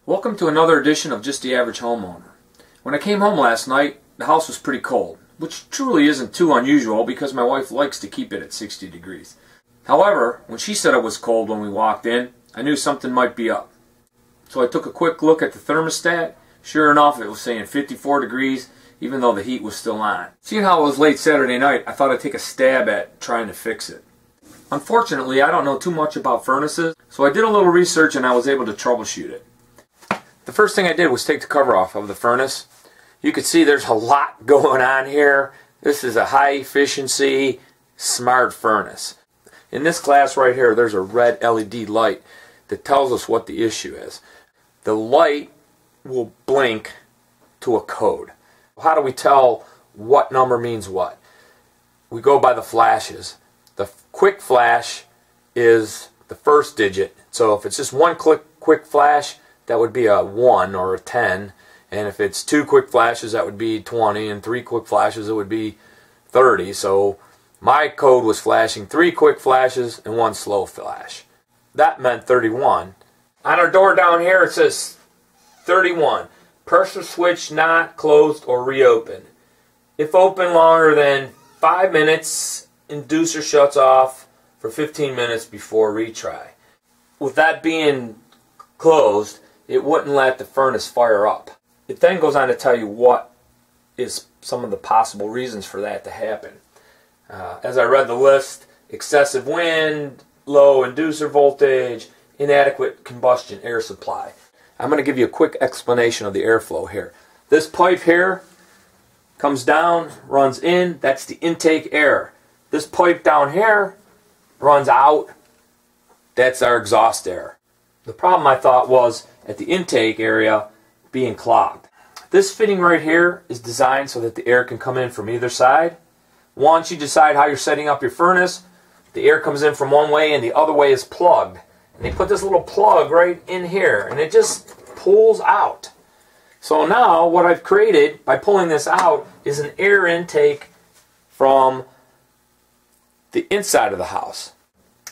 Welcome to another edition of Just the Average Homeowner. When I came home last night, the house was pretty cold, which truly isn't too unusual because my wife likes to keep it at 60 degrees. However, when she said it was cold when we walked in, I knew something might be up. So I took a quick look at the thermostat. Sure enough, it was saying 54 degrees, even though the heat was still on. Seeing how it was late Saturday night, I thought I'd take a stab at trying to fix it. Unfortunately, I don't know too much about furnaces, so I did a little research and I was able to troubleshoot it. The first thing I did was take the cover off of the furnace. You can see there's a lot going on here. This is a high efficiency, smart furnace. In this glass right here, there's a red LED light that tells us what the issue is. The light will blink to a code. How do we tell what number means what? We go by the flashes. The quick flash is the first digit. So if it's just one quick flash, that would be a 1 or a 10, and if it's 2 quick flashes, that would be 20, and 3 quick flashes, it would be 30. So my code was flashing 3 quick flashes and 1 slow flash. That meant 31. On our door down here it says 31. Pressure switch not closed or reopened. If open longer than 5 minutes, inducer shuts off for 15 minutes before retry. With that being closed, it wouldn't let the furnace fire up. It then goes on to tell you what is some of the possible reasons for that to happen. As I read the list, excessive wind, low inducer voltage, inadequate combustion air supply. I'm going to give you a quick explanation of the airflow here. This pipe here comes down, runs in, that's the intake air. This pipe down here runs out, that's our exhaust air. The problem I thought was at the intake area being clogged. This fitting right here is designed so that the air can come in from either side. Once you decide how you're setting up your furnace, the air comes in from one way and the other way is plugged. And they put this little plug right in here and it just pulls out. So now what I've created by pulling this out is an air intake from the inside of the house.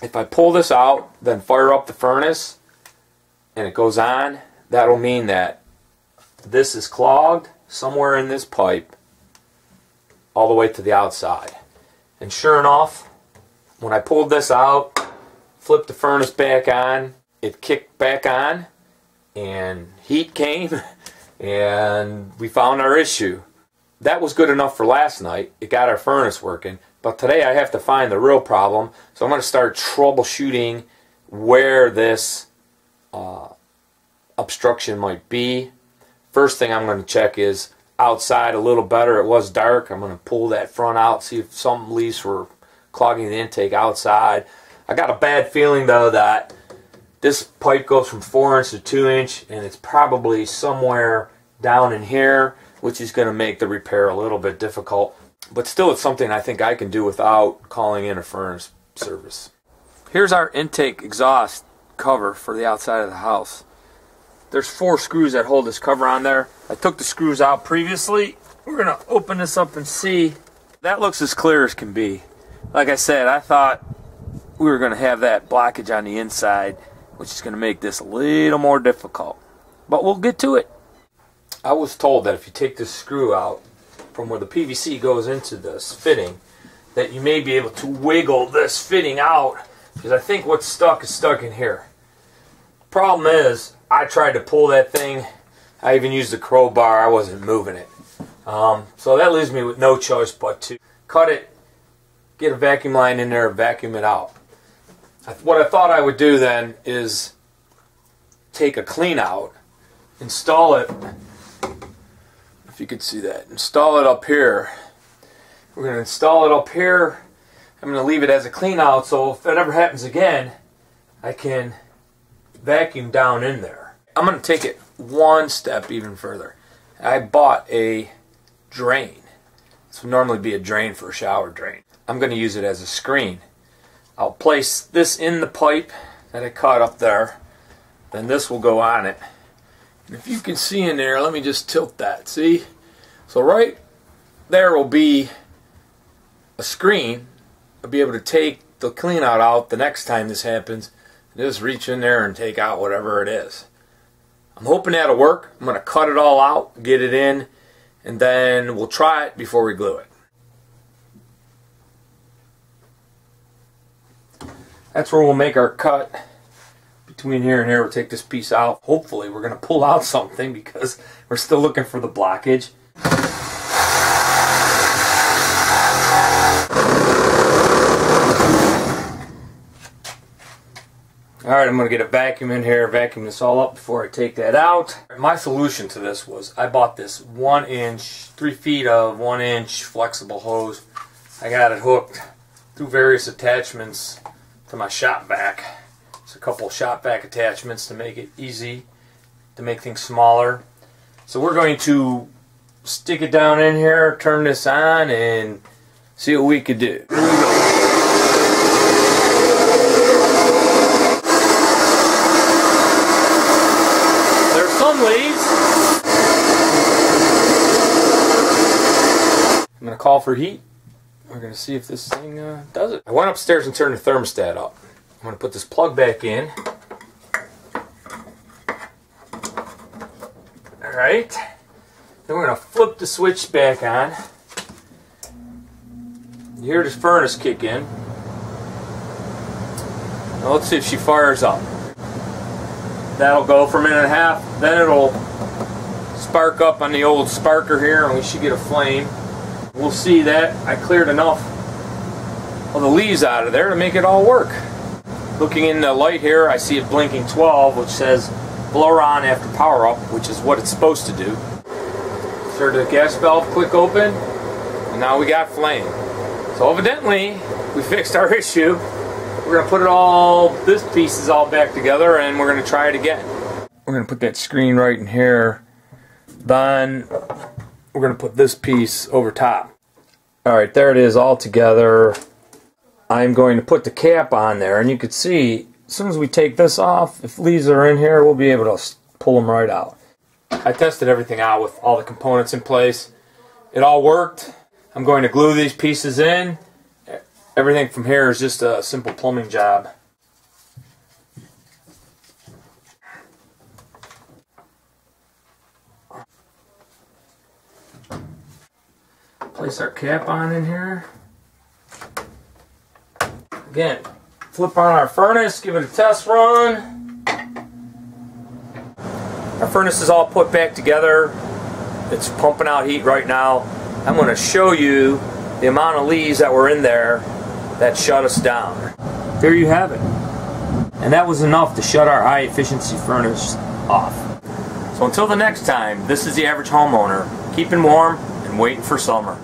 If I pull this out, then fire up the furnace, and it goes on, that'll mean that this is clogged somewhere in this pipe all the way to the outside. And sure enough, when I pulled this out, flipped the furnace back on, it kicked back on and heat came and we found our issue. That was good enough for last night. It got our furnace working, but today I have to find the real problem, so I'm going to start troubleshooting where this obstruction might be. First thing I'm going to check is outside a little better. It was dark. I'm going to pull that front out, see if some leaks were clogging the intake outside. I got a bad feeling though that this pipe goes from 4" to 2", and it's probably somewhere down in here, which is going to make the repair a little bit difficult. But still, it's something I think I can do without calling in a furnace service. Here's our intake exhaust cover for the outside of the house. There's 4 screws that hold this cover on there. I took the screws out previously. We're going to open this up and see. That looks as clear as can be. Like I said, I thought we were going to have that blockage on the inside, which is going to make this a little more difficult. But we'll get to it. I was told that if you take this screw out from where the PVC goes into this fitting, that you may be able to wiggle this fitting out, because I think what's stuck is stuck in here. Problem is, I tried to pull that thing. I even used a crowbar. I wasn't moving it. So that leaves me with no choice but to cut it, get a vacuum line in there, vacuum it out. What I thought I would do then is take a clean out, install it, if you could see that, install it up here. We're going to install it up here. I'm going to leave it as a clean out, so if that ever happens again, I can vacuum down in there. I'm going to take it one step even further. I bought a drain. This would normally be a drain for a shower drain. I'm going to use it as a screen. I'll place this in the pipe that I cut up there. Then this will go on it. And if you can see in there, let me just tilt that. See? So right there will be a screen. I'll be able to take the clean out the next time this happens. Just reach in there and take out whatever it is. I'm hoping that'll work. I'm going to cut it all out, get it in, and then we'll try it before we glue it. That's where we'll make our cut. Between here and here, we'll take this piece out. Hopefully we're going to pull out something because we're still looking for the blockage. Alright, I'm going to get a vacuum in here, vacuum this all up before I take that out. My solution to this was I bought this 1 inch, 3 feet of 1 inch flexible hose. I got it hooked through various attachments to my shop vac. It's a couple of shop vac attachments to make it easy, to make things smaller. So we're going to stick it down in here, turn this on, and see what we could do. Here we go. There's some leads. I'm going to call for heat. We're going to see if this thing does it. I went upstairs and turned the thermostat up. I'm going to put this plug back in. Alright. Then we're going to flip the switch back on. You hear this furnace kick in. Now let's see if she fires up. That'll go for a minute and a half. Then it'll spark up on the old sparker here and we should get a flame. We'll see that I cleared enough of the leaves out of there to make it all work. Looking in the light here, I see it blinking 12, which says blower on after power up, which is what it's supposed to do. Start the gas valve, click open, and now we got flame. So evidently, we fixed our issue. We're going to put it all, this piece is all back together, and we're going to try it again. We're going to put that screen right in here. Then we're going to put this piece over top. Alright, there it is all together. I'm going to put the cap on there, and you can see as soon as we take this off, if leaves are in here, we'll be able to pull them right out. I tested everything out with all the components in place. It all worked. I'm going to glue these pieces in. Everything from here is just a simple plumbing job. Place our cap on in here. Again, flip on our furnace, give it a test run. Our furnace is all put back together. It's pumping out heat right now. I'm going to show you the amount of leaves that were in there that shut us down. There you have it. And that was enough to shut our high efficiency furnace off. So until the next time, this is the Average Homeowner, keeping warm and waiting for summer.